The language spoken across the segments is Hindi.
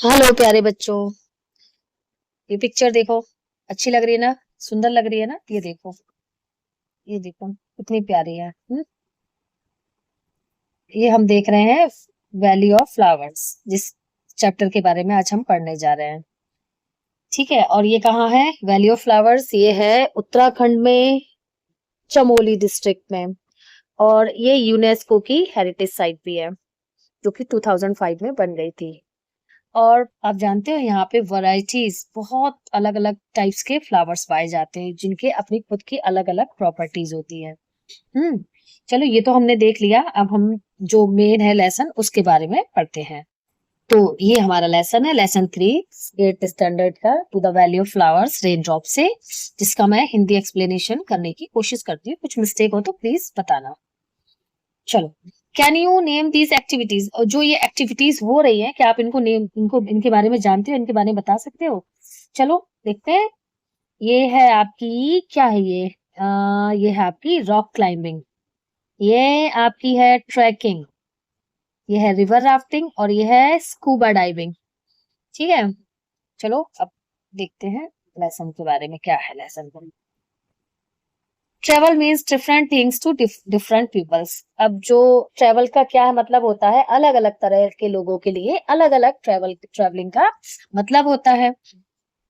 हेलो प्यारे बच्चों। ये पिक्चर देखो। अच्छी लग रही है ना? सुंदर लग रही है ना? ये देखो, ये देखो कितनी प्यारी है। ये हम देख रहे हैं वैली ऑफ फ्लावर्स, जिस चैप्टर के बारे में आज हम पढ़ने जा रहे हैं। ठीक है, और ये कहाँ है वैली ऑफ फ्लावर्स? ये है उत्तराखंड में, चमोली डिस्ट्रिक्ट में। और ये यूनेस्को की हेरिटेज साइट भी है, जो कि 2005 में बन गई थी। और आप जानते हो यहाँ पे वैरायटीज, बहुत अलग अलग टाइप्स के फ्लावर्स पाए जाते हैं, जिनके अपनी खुद की अलग अलग प्रॉपर्टीज होती है। हम्म चलो, ये तो हमने देख लिया। अब हम जो मेन है लेसन, उसके बारे में पढ़ते हैं। तो ये हमारा लेसन है, लेसन 3, 8th स्टैंडर्ड का, to the valley of flowers rain drop से, जिसका मैं हिंदी एक्सप्लेनेशन करने की कोशिश करती हूँ। कुछ मिस्टेक हो तो प्लीज बताना। चलो, can you name these activities? और जो ये एक्टिविटीज हो रही है, क्या आप इनको नेम, इनके बारे में जानते हो? इनके बारे में बता सकते हो? चलो देखते हैं। ये है आपकी, क्या है ये? ये है आपकी रॉक क्लाइंबिंग, ये आपकी है ट्रैकिंग, ये है रिवर राफ्टिंग, और ये है स्कूबा डाइविंग। ठीक है, चलो अब देखते हैं लेसन के बारे में। क्या है lesson? Travel means different things to different peoples. अब जो ट्रेवल का क्या है मतलब होता है, अलग अलग तरह के लोगों के लिए अलग अलग ट्रेवलिंग का मतलब होता है।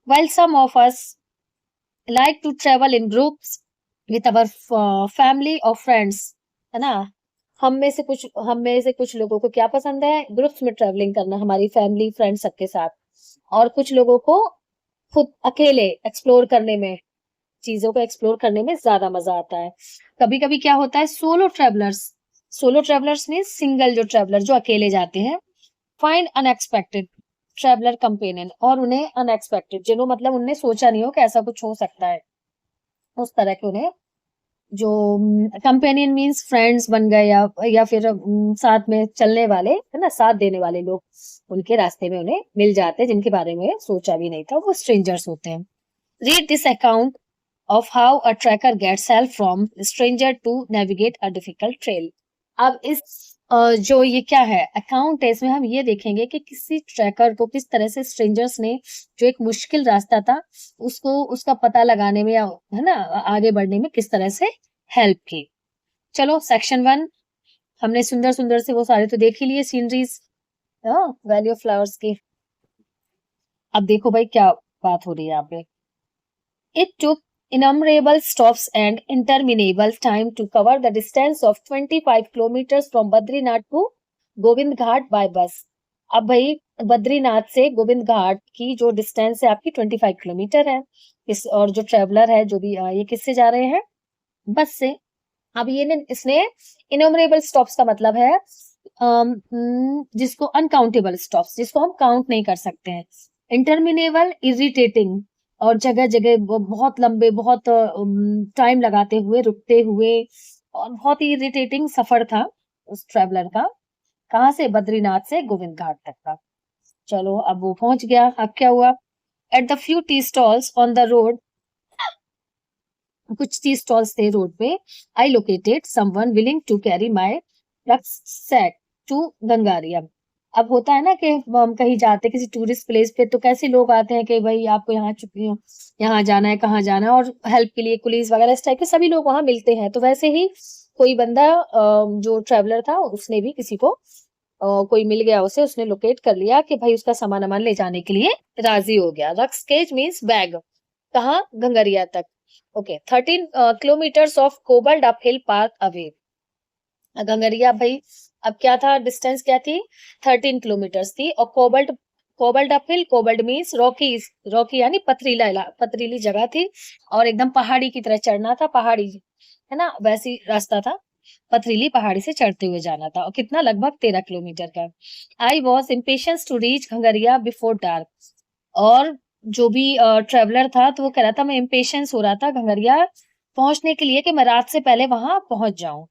while some of us like to travel in groups with our family or friends, है ना? हम में से कुछ लोगों को क्या पसंद है? ग्रुप्स में ट्रेवलिंग करना, हमारी फैमिली फ्रेंड सबके साथ। और कुछ लोगों को खुद अकेले एक्सप्लोर करने में, चीजों को एक्सप्लोर करने में ज्यादा मजा आता है। कभी कभी क्या होता है, सोलो ट्रेवलर्स मीन सिंगल जो ट्रेवलर, जो अकेले जाते हैं। फाइंड अनएक्सपेक्टेड ट्रेवलर कंपेनियन, और उन्हें अनएक्सपेक्टेड, जिन्हों मतलब उनने सोचा नहीं हो कि ऐसा कुछ हो सकता है, उस तरह के उन्हें जो कंपेनियन मीन्स फ्रेंड्स बन गए, या फिर साथ में चलने वाले, है ना, साथ देने वाले लोग, उनके रास्ते में उन्हें मिल जाते हैं, जिनके बारे में सोचा भी नहीं था, वो स्ट्रेंजर्स होते हैं। Read this account of how a tracker gets help from stranger to navigate a difficult trail. अब इस जो ये क्या है अकाउंट है, इसमें हम ये देखेंगे कि किसी ट्रैकर को किस तरह से स्ट्रेंजर्स ने, जो एक मुश्किल रास्ता था, उसको उसका पता लगाने में, या है ना, आगे बढ़ने में किस तरह से हेल्प की। चलो सेक्शन 1, हमने सुंदर सुंदर से वो सारे तो देख ही लिए, सीनरीज, वैली ऑफ फ्लावर्स की। अब देखो भाई क्या बात हो रही है यहाँ पे। It took innumerable stops and interminable time to cover the distance of 25 kilometers from Badrinath to Govind Ghat by bus. अब भाई बद्रीनाथ से गोविंद घाट की जो डिस्टेंस है आपकी 25 किलोमीटर है। इस और जो ट्रेवलर है, जो भी ये किससे जा रहे हैं? बस से। अब ये इसने इनोमरेबल स्टॉप्स का मतलब है जिसको अनकाउंटेबल स्टॉप्स, जिसको हम काउंट नहीं कर सकते हैं। इंटरमिनेबल इरिटेटिंग, और जगह जगह बहुत लंबे, बहुत टाइम लगाते हुए, रुकते हुए, और बहुत ही इरिटेटिंग सफर था उस ट्रेवलर का। कहाँ से? बद्रीनाथ से गोविंद घाट तक का। चलो अब वो पहुंच गया। अब क्या हुआ? At the few tea stalls on the road, कुछ टी स्टॉल्स थे रोड पे। I located someone willing to carry my set to Ghangaria. अब होता है ना कि हम कहीं जाते किसी टूरिस्ट प्लेस पे, तो कैसे लोग आते हैं कि भाई आपको यहाँ यहाँ जाना है, कहाँ जाना है, और हेल्प के लिए पुलिस वगैरह इस टाइप के सभी लोग वहां मिलते हैं। तो वैसे ही कोई बंदा, जो ट्रेवलर था, उसने भी किसी को, कोई मिल गया उसे, उसने लोकेट कर लिया कि भाई उसका सामान वामान ले जाने के लिए राजी हो गया। Rucksacks means bag. कहाँ? गंगरिया तक। Okay, 13 kilometres of cobbled uphill path away. Ghangaria भाई, अब क्या था, डिस्टेंस क्या थी? 13 किलोमीटर्स थी। और cobalt, cobalt uphill, cobalt means Rocky, Rocky यानी पथरीली जगह थी, और एकदम पहाड़ी की तरह चढ़ना था, पहाड़ी, है ना, वैसी रास्ता था, पथरीली पहाड़ी से चढ़ते हुए जाना था। और कितना? लगभग 13 किलोमीटर का। I was impatient to reach Ghangaria before dark. और जो भी ट्रेवलर था, तो वो कह रहा था, मैं इम्पेशंस हो रहा था घंगरिया पहुंचने के लिए, कि मैं रात से पहले वहां पहुंच जाऊं।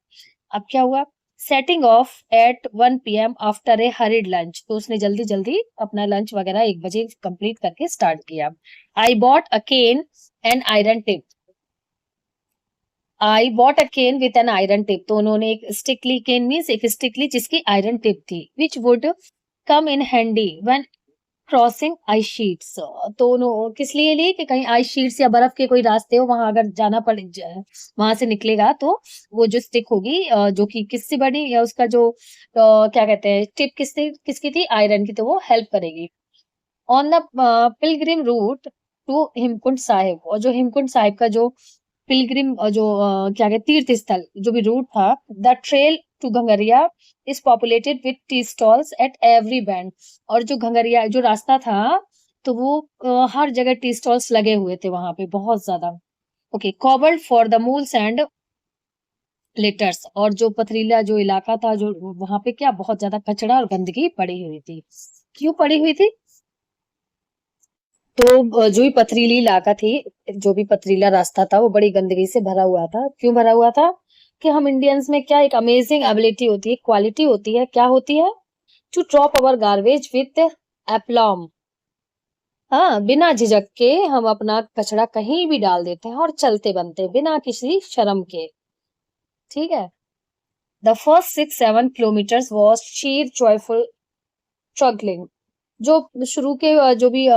अब क्या हुआ? Setting off at 1 PM after a hurried lunch, तो उसने जल्दी जल्दी अपना लंच वगैरह 1 बजे कंप्लीट करके स्टार्ट किया। I bought a cane and iron tip. I bought a cane with an iron tip, तो उन्होंने एक स्टिकली, केन मीन्स एक स्टिकली जिसकी आयरन टिप थी, which would come in handy when crossing ice sheets. तो किस लिए ली कि कहीं आइस शीट्स या बर्फ के कोई रास्ते हो, वहां अगर जाना पड़े, वहां से निकलेगा तो वो जो स्टिक होगी, जो कि किससे बनी, या उसका जो क्या कहते हैं टिप किसकी थी, आयरन की, तो वो हेल्प करेगी। On the pilgrim route to Hemkund Sahib, और जो हेमकुंड साहिब का जो पिलग्रिम, जो क्या कहते तीर्थ स्थल जो भी रूट था, the trail to Ghangaria is populated with tea stalls at every bend. और जो घंगरिया जो रास्ता था, तो वो हर जगह टी स्टॉल्स लगे हुए थे वहां पे बहुत ज्यादा। Okay, cobbled for the moles and letters, और जो पथरीला जो इलाका था, जो वहां पे क्या बहुत ज्यादा कचरा और गंदगी पड़ी हुई थी। क्यों पड़ी हुई थी? तो जो भी पथरीली इलाका थी, जो भी पथरीला रास्ता था, वो बड़ी गंदगी से भरा हुआ था। क्यों भरा हुआ था? कि हम इंडियंस में क्या एक अमेजिंग एबिलिटी होती है, क्वालिटी होती है, क्या होती है? To drop our garbage with aplomb. हाँ, बिना झिझक के हम अपना कचरा कहीं भी डाल देते हैं और चलते बनते हैं, बिना किसी शर्म के। ठीक है। The first 6-7 kilometres was sheer joyful struggling. जो शुरू के जो भी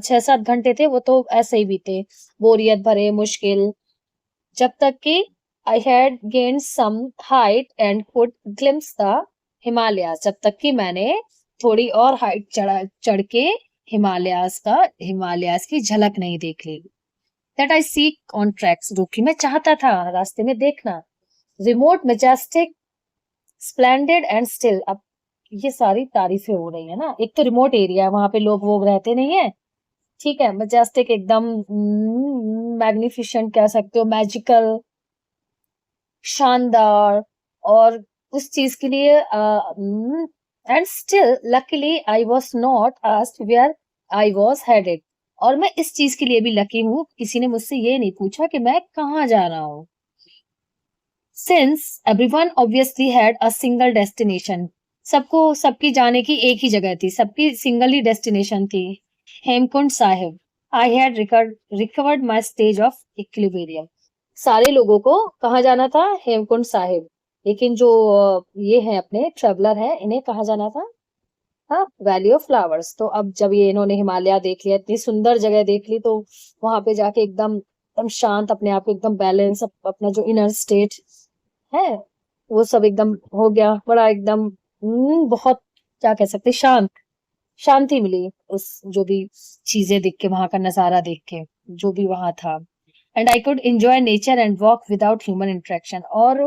6-7 घंटे थे, वो तो ऐसे ही बीते, बोरियत भरे, मुश्किल। जब तक कि I had gained some height and could glimpse the Himalayas, जब तक कि मैंने थोड़ी और हाइट चढ़ के हिमालयाज की झलक नहीं देख ली। That I seek on treks, जो कि मैं चाहता था रास्ते में देखना। Remote majestic splendid and still. अब ये सारी तारीफें हो रही है ना, एक तो रिमोट एरिया है, वहां पे लोग वोग रहते नहीं है। ठीक है, मैजेस्टिक एकदम, मैग्निफिशेंट कह सकते हो, मैजिकल, शानदार। और उस चीज के लिए and still luckily I was not asked where I was headed. और मैं इस चीज के लिए भी लकी हूँ, किसी ने मुझसे ये नहीं पूछा कि मैं कहाँ जा रहा हूँ। Since everyone obviously had a single destination, सबको सबकी जाने की एक ही जगह थी, सबकी सिंगल ही डेस्टिनेशन थी, Hemkund Sahib. I had recovered my stage of equilibrium. सारे लोगों को कहाँ जाना था? हेमकुंड साहिब। लेकिन जो ये है अपने ट्रेवलर है, इन्हें कहाँ जाना था? हाँ, वैली ऑफ फ्लावर्स। तो अब जब ये इन्होंने हिमालय देख लिया, इतनी सुंदर जगह देख ली, तो वहां पे जाके एकदम एकदम शांत, अपने आप को एकदम बैलेंस, अपना जो इनर स्टेट है, वो सब एकदम हो गया, बड़ा एकदम बहुत, क्या कह सकते, शांत, शांति मिली उस जो भी चीजें देख के, वहां का नजारा देख के, जो भी वहां था। And I could enjoy nature and walk without human interaction. और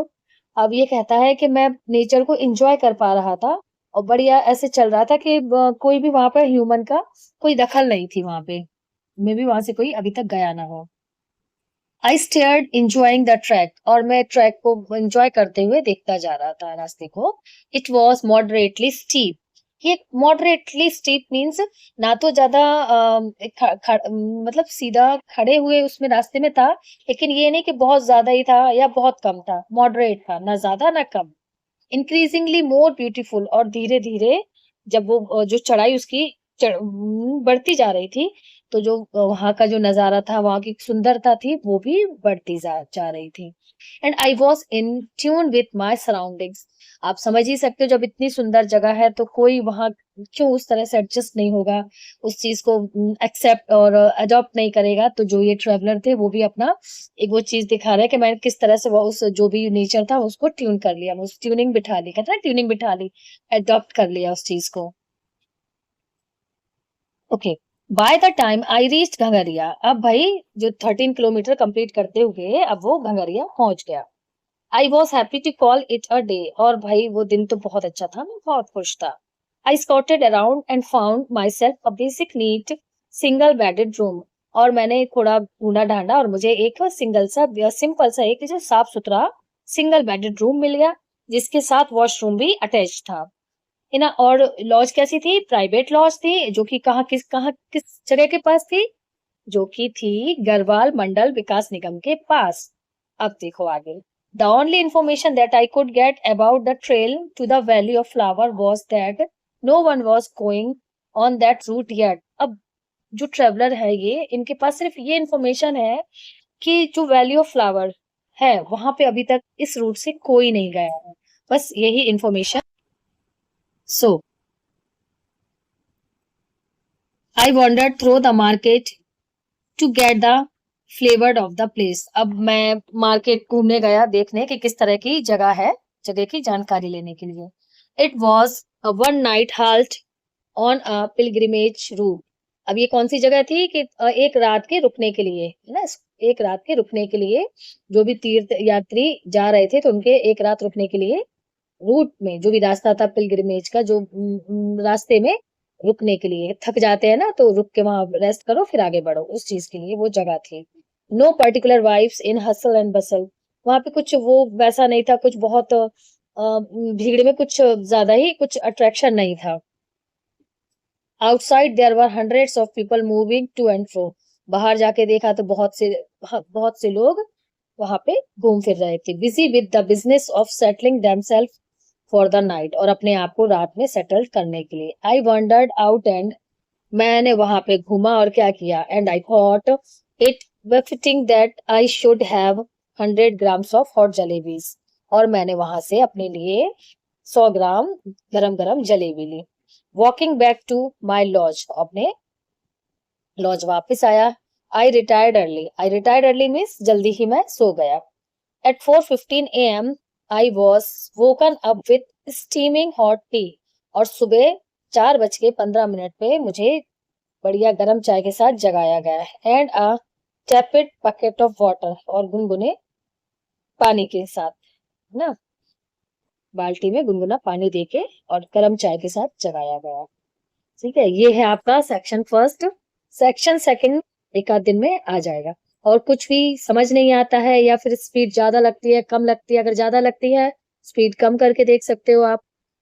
अब ये कहता है कि मैं नेचर को एंजॉय कर पा रहा था, और बढ़िया ऐसे चल रहा था कि कोई भी वहां पर ह्यूमन का कोई दखल नहीं थी वहां पे, मे भी वहां से कोई अभी तक गया ना हो। आई स्टेयर्ड इंजॉइंग द ट्रैक, और मैं ट्रैक को एंजॉय करते हुए देखता जा रहा था रास्ते को। It was moderately steep. ये मॉडरेटली स्टीप मीन्स ना तो ज्यादा मतलब सीधा खड़े हुए उसमें रास्ते में था, लेकिन ये नहीं कि बहुत ज्यादा ही था या बहुत कम था, मॉडरेट था, ना ज्यादा ना कम। इंक्रीजिंगली मोर ब्यूटीफुल, और धीरे धीरे जब वो जो चढ़ाई उसकी बढ़ती जा रही थी, तो जो वहां का जो नजारा था, वहां की सुंदरता थी, वो भी बढ़ती जा रही थी। And I was in tune with my surroundings. आप समझ ही सकते हो, जब इतनी सुंदर जगह है तो कोई वहां क्यों उस तरह से एडजस्ट नहीं होगा, उस चीज को एक्सेप्ट और अडॉप्ट नहीं करेगा। तो जो ये ट्रेवलर थे, वो भी अपना एक वो चीज दिखा रहे हैं कि मैंने किस तरह से वो उस जो भी नेचर था उसको ट्यून कर लिया, उस ट्यूनिंग बिठा ली, कहते हैं ट्यूनिंग बिठा ली, अडॉप्ट कर लिया उस चीज को। Okay, by the time I reach Ghangaria, अब भाई जो 13 किलोमीटर कंप्लीट करते हुए अब वो घंगरिया पहुंच गया। I was happy to call it a day, और भाई वो दिन तो बहुत अच्छा था, मैं बहुत खुश था। I scouted around and found myself a basic neat single bedded room, और मैंने थोड़ा ढूंढा ढांडा, और मुझे एक सिंगल सा सिंपल सा एक जो साफ सुथरा सिंगल बेडेड रूम मिल गया, जिसके साथ वॉशरूम भी अटैच था। है ना। और लॉज कैसी थी? प्राइवेट लॉज थी, जो कि कहाँ किस जगह के पास थी? जो कि थी गढ़वाल मंडल विकास निगम के पास। अब देखो आगे। The only information that I could get about the trail to the Valley of Flower was that no one was going on that route yet. अब जो ट्रेवलर है ये, इनके पास सिर्फ ये इंफॉर्मेशन है कि जो वैली ऑफ फ्लावर है, वहां पे अभी तक इस रूट से कोई नहीं गया है, बस यही information. So I wandered through the market to get the flavor of the place. अब मैं मार्केट घूमने गया देखने कि किस तरह की जगह है, जगह की जानकारी लेने के लिए. It was a one night halt on a pilgrimage route. अब ये कौन सी जगह थी कि एक रात के रुकने के लिए, है ना? एक रात के रुकने के लिए जो भी तीर्थ यात्री जा रहे थे तो उनके एक रात रुकने के लिए रूट में जो भी रास्ता था पिलग्रिमेज का जो रास्ते में रुकने के लिए थक जाते हैं ना तो रुक के वहां रेस्ट करो फिर आगे बढ़ो उस चीज के लिए वो जगह थी. No particular vibes in hustle and bustle. वहां पे कुछ वो वैसा नहीं था कुछ बहुत भीड़ में कुछ ज्यादा ही कुछ अट्रैक्शन नहीं था. Outside there were hundreds of people moving to and fro. बाहर जाके देखा तो बहुत से लोग वहां पे घूम फिर रहे थे. Busy with the business of settling themselves for the night. और अपने आप को रात में सेटल करने के लिए. आई वंडर्ड आउट एंड मैंने वहां पे घूमा और क्या किया. And I thought it befitting that I should have 100 grams of hot jalebis. और मैंने वहां से अपने लिए 100 ग्राम गरम गरम जलेबी ली. Walking back to my lodge. अपने लॉज वापस आया. आई रिटायर्ड अर्ली मीन्स जल्दी ही मैं सो गया. At 4:15 AM I was woken up with steaming hot tea. और सुबह 4:15 पे मुझे बढ़िया गर्म चाय के साथ जगाया गया. And a tepid bucket of water. और गुनगुने पानी के साथ ना बाल्टी में गुनगुना पानी देके और गर्म चाय के साथ जगाया गया. ठीक है, ये है आपका सेक्शन फर्स्ट. सेक्शन सेकंड एक आध दिन में आ जाएगा. और कुछ भी समझ नहीं आता है या फिर स्पीड ज्यादा लगती है कम लगती है, अगर ज्यादा लगती है स्पीड कम करके देख सकते हो आप,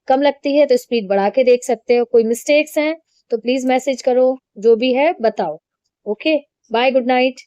कम लगती है तो स्पीड बढ़ा के देख सकते हो. कोई मिस्टेक्स हैं तो प्लीज मैसेज करो, जो भी है बताओ. Okay, bye, good night.